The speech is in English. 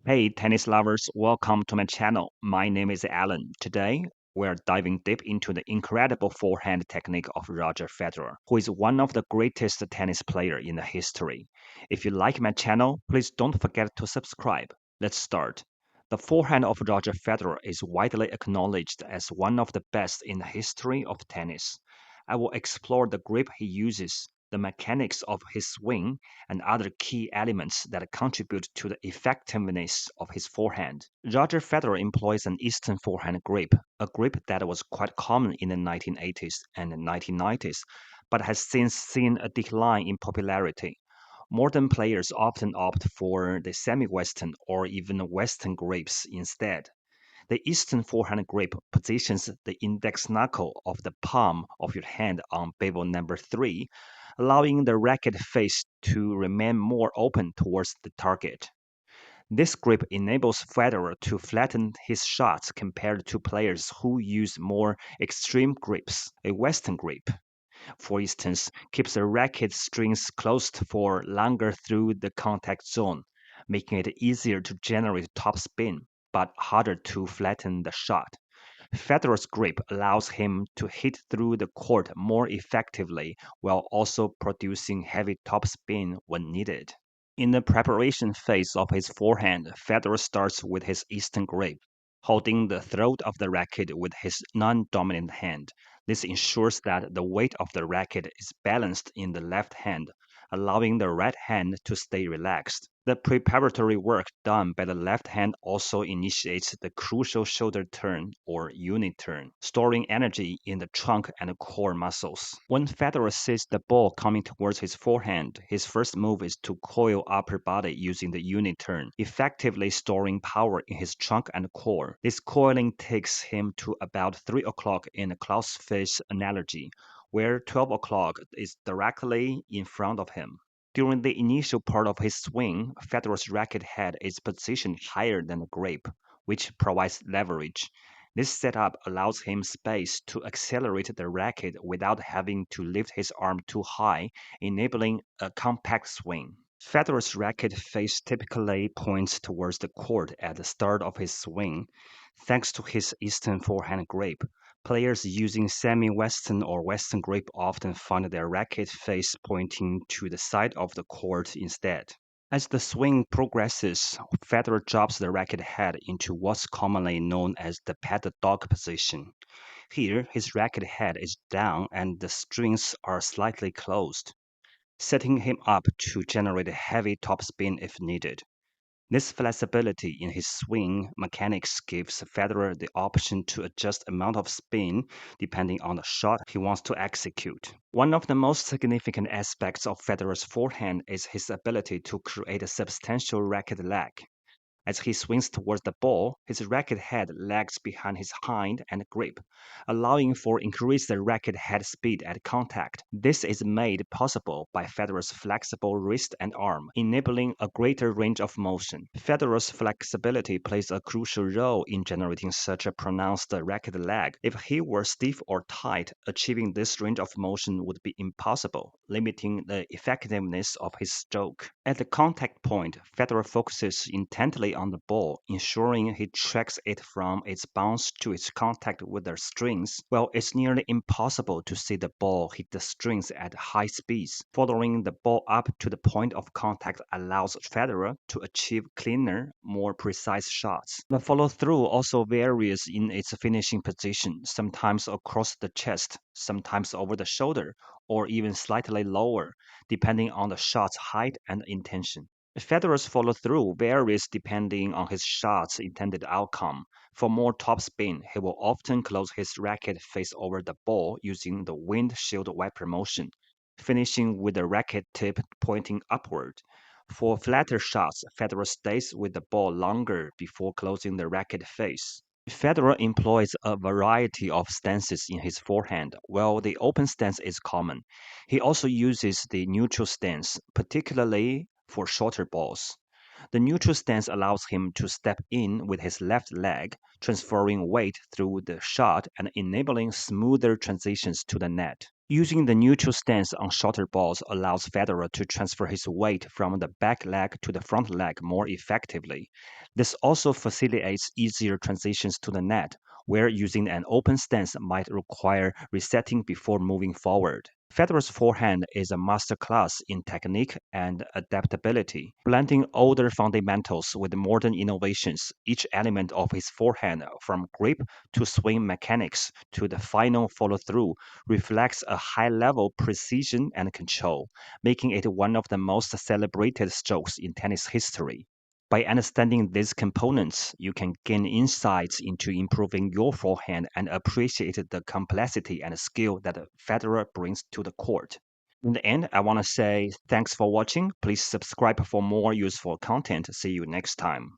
Hey, tennis lovers, welcome to my channel. My name is Alan. Today, we're diving deep into the incredible forehand technique of Roger Federer, who is one of the greatest tennis players in the history. If you like my channel, please don't forget to subscribe. Let's start. The forehand of Roger Federer is widely acknowledged as one of the best in the history of tennis. I will explore the grip he uses, the mechanics of his swing, and other key elements that contribute to the effectiveness of his forehand. Roger Federer employs an Eastern forehand grip, a grip that was quite common in the 1980s and 1990s, but has since seen a decline in popularity. Modern players often opt for the semi-Western or even Western grips instead. The Eastern forehand grip positions the index knuckle of the palm of your hand on bevel number 3, allowing the racket face to remain more open towards the target. This grip enables Federer to flatten his shots compared to players who use more extreme grips. A Western grip, for instance, keeps the racket strings closed for longer through the contact zone, making it easier to generate topspin, but harder to flatten the shot. Federer's grip allows him to hit through the court more effectively while also producing heavy topspin when needed. In the preparation phase of his forehand, Federer starts with his Eastern grip, holding the throat of the racket with his non-dominant hand. This ensures that the weight of the racket is balanced in the left hand, allowing the right hand to stay relaxed. The preparatory work done by the left hand also initiates the crucial shoulder turn or unit turn, storing energy in the trunk and core muscles. When Federer sees the ball coming towards his forehand, his first move is to coil upper body using the unit turn, effectively storing power in his trunk and core. This coiling takes him to about 3 o'clock in the cloud's face analogy, where 12 o'clock is directly in front of him. During the initial part of his swing, Federer's racket head is positioned higher than the grip, which provides leverage. This setup allows him space to accelerate the racket without having to lift his arm too high, enabling a compact swing. Federer's racket face typically points towards the court at the start of his swing, thanks to his Eastern forehand grip. Players using semi-Western or Western grip often find their racket face pointing to the side of the court instead. As the swing progresses, Federer drops the racket head into what's commonly known as the paddle dog position. Here, his racket head is down and the strings are slightly closed, setting him up to generate a heavy topspin if needed. This flexibility in his swing mechanics gives Federer the option to adjust amount of spin depending on the shot he wants to execute. One of the most significant aspects of Federer's forehand is his ability to create a substantial racket lag. As he swings towards the ball, his racket head lags behind his hind and grip, allowing for increased racket head speed at contact. This is made possible by Federer's flexible wrist and arm, enabling a greater range of motion. Federer's flexibility plays a crucial role in generating such a pronounced racket lag. If he were stiff or tight, achieving this range of motion would be impossible, limiting the effectiveness of his stroke. At the contact point, Federer focuses intently on the ball, ensuring he tracks it from its bounce to its contact with the strings. While it's nearly impossible to see the ball hit the strings at high speeds, following the ball up to the point of contact allows Federer to achieve cleaner, more precise shots. The follow-through also varies in its finishing position, sometimes across the chest, sometimes over the shoulder, or even slightly lower, depending on the shot's height and intention. Federer's follow-through varies depending on his shot's intended outcome. For more topspin, he will often close his racket face over the ball using the windshield wiper motion, finishing with the racket tip pointing upward. For flatter shots, Federer stays with the ball longer before closing the racket face. Federer employs a variety of stances in his forehand. While the open stance is common, he also uses the neutral stance, particularly for shorter balls. The neutral stance allows him to step in with his left leg, transferring weight through the shot and enabling smoother transitions to the net. Using the neutral stance on shorter balls allows Federer to transfer his weight from the back leg to the front leg more effectively. This also facilitates easier transitions to the net, where using an open stance might require resetting before moving forward. Federer's forehand is a masterclass in technique and adaptability. Blending older fundamentals with modern innovations, each element of his forehand, from grip to swing mechanics to the final follow through, reflects a high level precision and control, making it one of the most celebrated strokes in tennis history. By understanding these components, you can gain insights into improving your forehand and appreciate the complexity and skill that Federer brings to the court. In the end, I want to say thanks for watching. Please subscribe for more useful content. See you next time.